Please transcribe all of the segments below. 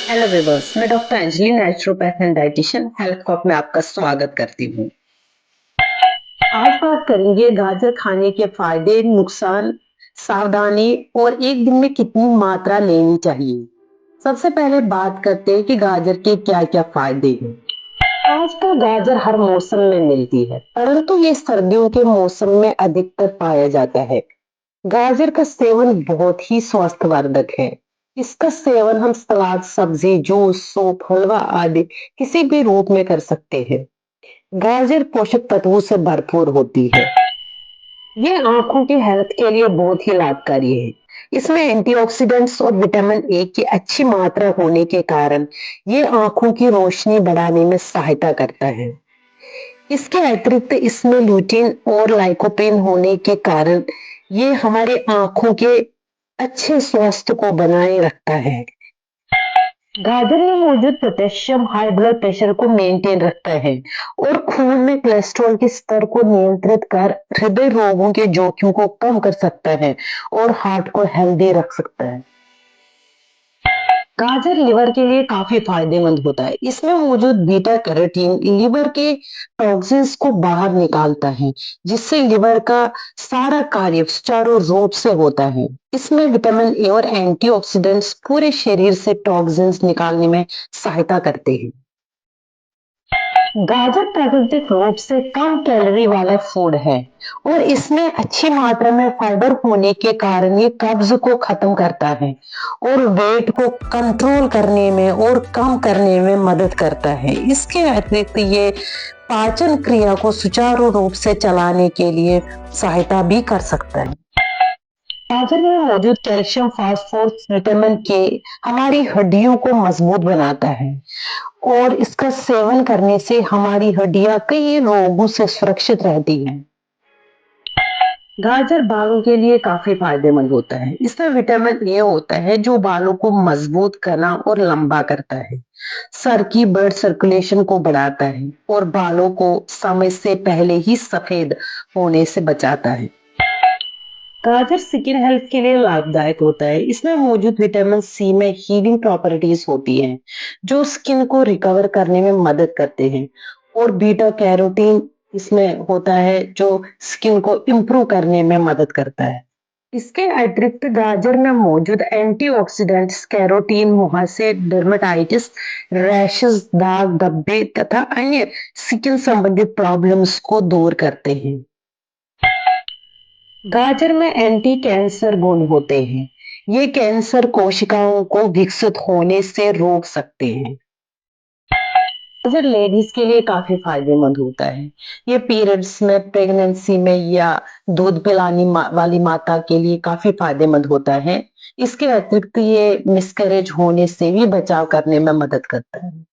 Hello viewers, मैं doctor Anjali, naturopath and dietitian, health cop में आपका स्वागत करती हूँ। आज बात करेंगे गाजर खाने के फायदे, नुकसान, सावधानी और एक दिन में कितनी मात्रा लेनी चाहिए। सबसे पहले बात करते हैं कि गाजर के क्या-क्या फायदे हैं। आजकल गाजर हर मौसम में मिलती है, परंतु ये सर्दियों के मौसम में अधिकतर पाया जाता है। गाजर का सेवन बहुत ही स्वास्थ्यवर्धक है। इसका सेवन हम सलाद, सब्जी, जूस, सूप, हलवा आदि किसी भी रूप में कर सकते हैं। गाजर पोषक तत्वों से भरपूर होती है। ये आंखों की हेल्थ के लिए बहुत ही लाभकारी है। इसमें एंटीऑक्सीडेंट्स और विटामिन ए की अच्छी मात्रा होने के कारण ये आंखों की रोशनी बढ़ाने में सहायता करता है। इसके अतिरिक्त इसमें लुटीन और लाइकोपेन होने के कारण ये हमारे आंखों के अच्छे स्वास्थ्य को बनाए रखता है। गाजर में मौजूद पोटेशियम हाई ब्लड प्रेशर को मेंटेन रखता है और खून में कोलेस्ट्रॉल के स्तर को नियंत्रित कर हृदय रोगों के जोखिम को कम कर सकता है और हार्ट को हेल्दी रख सकता है। गाजर लिवर के लिए काफी फायदेमंद होता है। इसमें मौजूद बीटा कैरोटीन लिवर के टॉक्सिन्स को बाहर निकालता है, जिससे लिवर का सारा कार्य सुचारू रूप से होता है। इसमें विटामिन ए और एंटीऑक्सीडेंट्स पूरे शरीर से टॉक्सिन्स निकालने में सहायता करते हैं। गाजर प्राकृतिक रूप से कम कैलोरी वाला फूड है और इसमें अच्छी मात्रा में फाइबर होने के कारण ये कब्ज को खत्म करता है और वेट को कंट्रोल करने में और कम करने में मदद करता है। इसके अतिरिक्त ये पाचन क्रिया को सुचारू रूप से चलाने के लिए सहायता भी कर सकता है। गाजर में मौजूद कैल्शियम, फास्फोरस, विटामिन के हमारी हड्डियों को मजबूत बनाता है और इसका सेवन करने से हमारी हड्डियां कई रोगों से सुरक्षित रहती हैं। गाजर बालों के लिए काफी फायदेमंद होता है। इसमें विटामिन ए होता है जो बालों को मजबूत करना और लंबा करता है। सर की ब्लड सर्कुलेशन को बढ़ाता है और बालों को समय से पहले ही सफेद होने से बचाता है। गाजर स्किन हेल्थ के लिए लाभदायक होता है। इसमें मौजूद विटामिन सी में हीलिंग प्रॉपर्टीज होती हैं, जो स्किन को रिकवर करने में मदद करते हैं और बीटा कैरोटीन इसमें होता है जो स्किन को इम्प्रूव करने में मदद करता है। इसके अतिरिक्त गाजर में मौजूद एंटीऑक्सीडेंट्स कैरोटीन मुहासे, डर्मेटाइटिस, रैशेस, दाग धब्बे तथा अन्य स्किन संबंधित प्रॉब्लम्स को दूर करते हैं। गाजर में एंटी कैंसर गुण होते हैं। ये कैंसर कोशिकाओं को विकसित होने से रोक सकते हैं। गाजर लेडीज के लिए काफी फायदेमंद होता है। ये पीरियड्स में, प्रेगनेंसी में या दूध पिलाने वाली माता के लिए काफी फायदेमंद होता है। इसके अतिरिक्त ये मिसकैरेज होने से भी बचाव करने में मदद करता है।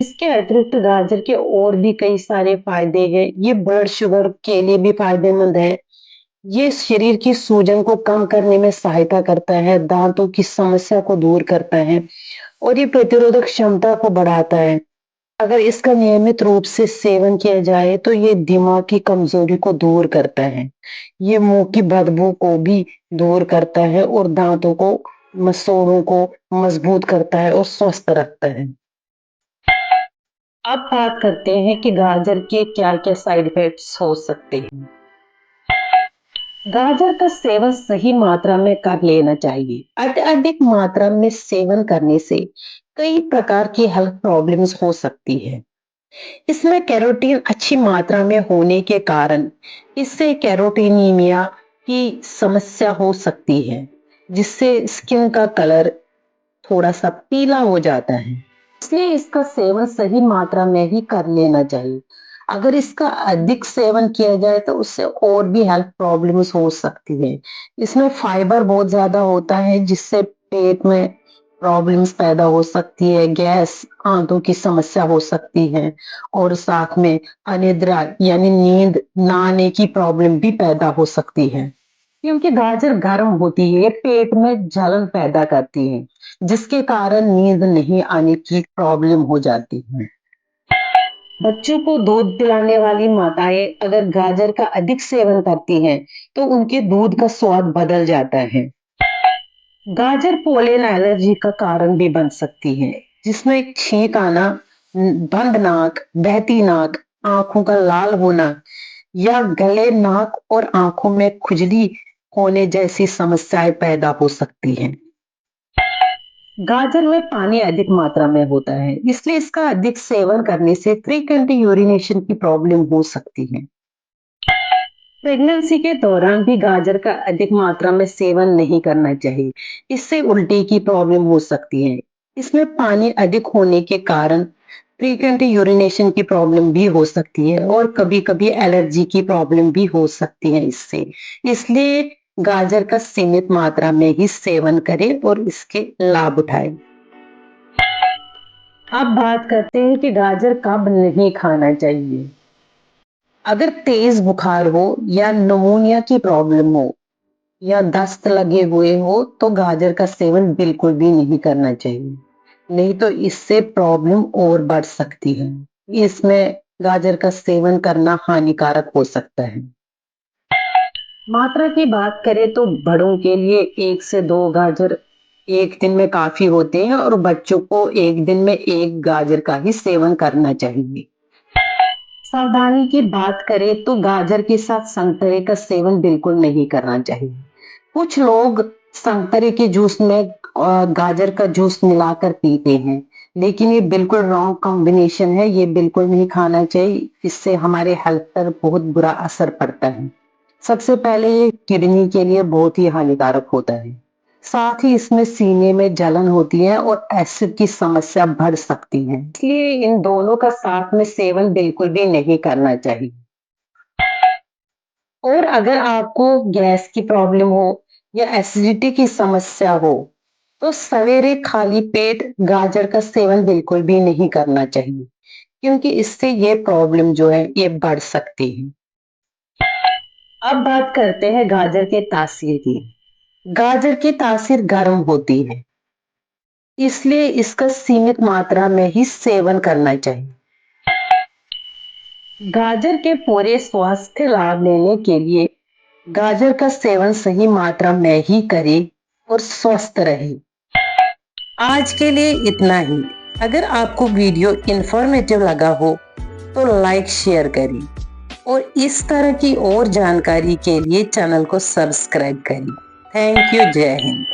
इसके अतिरिक्त गाजर के और भी कई सारे फायदे हैं। ये ब्लड शुगर के लिए भी फायदेमंद है। ये शरीर की सूजन को कम करने में सहायता करता है, दांतों की समस्या को दूर करता है और ये प्रतिरोधक क्षमता को बढ़ाता है। अगर इसका नियमित रूप से सेवन किया जाए तो ये दिमाग की कमजोरी को दूर करता है। ये मुंह की बदबू को भी दूर करता है और दांतों को, मसूड़ों को मजबूत करता है और स्वस्थ रखता है। अब बात करते हैं कि गाजर के क्या-क्या साइड इफेक्ट्स हो सकते हैं। गाजर का सेवन सही मात्रा में कर लेना चाहिए। अधिक मात्रा में सेवन करने से कई प्रकार की हेल्थ प्रॉब्लम्स हो सकती है। इसमें कैरोटीन अच्छी मात्रा में होने के कारण इससे कैरोटीनीमिया की समस्या हो सकती है, जिससे स्किन का कलर थोड़ा सा पीला हो जाता है। इसलिए इसका सेवन सही मात्रा में ही कर लेना चाहिए। अगर इसका अधिक सेवन किया जाए तो उससे और भी हेल्थ प्रॉब्लम्स हो सकती है। इसमें फाइबर बहुत ज्यादा होता है, जिससे पेट में प्रॉब्लम्स पैदा हो सकती है, गैस, आंतों की समस्या हो सकती है और साथ में अनिद्रा यानी नींद ना आने की प्रॉब्लम भी पैदा हो सकती है। क्योंकि गाजर गर्म होती है, ये पेट में जलन पैदा करती है, जिसके कारण नींद नहीं आने की प्रॉब्लम हो जाती है। बच्चों को दूध पिलाने वाली माताएं अगर गाजर का अधिक सेवन करती हैं, तो उनके दूध का स्वाद बदल जाता है। गाजर पोलन एलर्जी का कारण भी बन सकती है, जिसमें छींक आना, बंद नाक, बहती नाक, आंखों का लाल होना या गले, नाक और आंखों में खुजली होने जैसी समस्याएं पैदा हो सकती हैं। गाजर में पानी अधिक मात्रा में होता है, इसलिए इसका अधिक सेवन करने से फ्रीक्वेंट यूरिनेशन की प्रॉब्लम हो सकती है। प्रेगनेंसी के दौरान भी गाजर का अधिक मात्रा में सेवन नहीं करना चाहिए। इससे उल्टी की प्रॉब्लम हो सकती है। इसमें पानी अधिक होने के कारण फ्रीक्वेंट यूरिनेशन की प्रॉब्लम भी हो सकती है और कभी-कभी एलर्जी की प्रॉब्लम भी हो सकती है इससे। इसलिए गाजर का सीमित मात्रा में ही सेवन करें और इसके लाभ उठाएं। अब बात करते हैं कि गाजर कब नहीं खाना चाहिए। अगर तेज बुखार हो या निमोनिया की प्रॉब्लम हो या दस्त लगे हुए हो तो गाजर का सेवन बिल्कुल भी नहीं करना चाहिए। नहीं तो इससे प्रॉब्लम और बढ़ सकती है। इसमें गाजर का सेवन करना हानिकारक हो सकता है। मात्रा की बात करें तो बड़ों के लिए 1 से 2 गाजर एक दिन में काफी होते हैं और बच्चों को एक दिन में 1 गाजर का ही सेवन करना चाहिए। सावधानी की बात करें तो गाजर के साथ संतरे का सेवन बिल्कुल नहीं करना चाहिए। कुछ लोग संतरे के जूस में गाजर का जूस मिलाकर पीते हैं, लेकिन ये बिल्कुल रॉन्ग कॉम्बिनेशन है। ये बिल्कुल नहीं खाना चाहिए। इससे हमारे हेल्थ पर बहुत बुरा असर पड़ता है। सबसे पहले ये किडनी के लिए बहुत ही हानिकारक होता है। साथ ही इसमें सीने में जलन होती है और एसिड की समस्या बढ़ सकती है। इसलिए इन दोनों का साथ में सेवन बिल्कुल भी नहीं करना चाहिए। और अगर आपको गैस की प्रॉब्लम हो या एसिडिटी की समस्या हो, तो सवेरे खाली पेट गाजर का सेवन बिल्कुल भी नहीं करना चाहिए, क्योंकि इससे ये प्रॉब्लम जो है ये बढ़ सकती है। अब बात करते हैं गाजर के तासीर की। गाजर की तासीर गर्म होती है, इसलिए इसका सीमित मात्रा में ही सेवन करना चाहिए। गाजर के पूरे स्वास्थ्य लाभ लेने के लिए गाजर का सेवन सही मात्रा में ही करें और स्वस्थ रहे। आज के लिए इतना ही। अगर आपको वीडियो इंफॉर्मेटिव लगा हो तो लाइक शेयर करें और इस तरह की और जानकारी के लिए चैनल को सब्सक्राइब करें। Thank you. जय हिंद।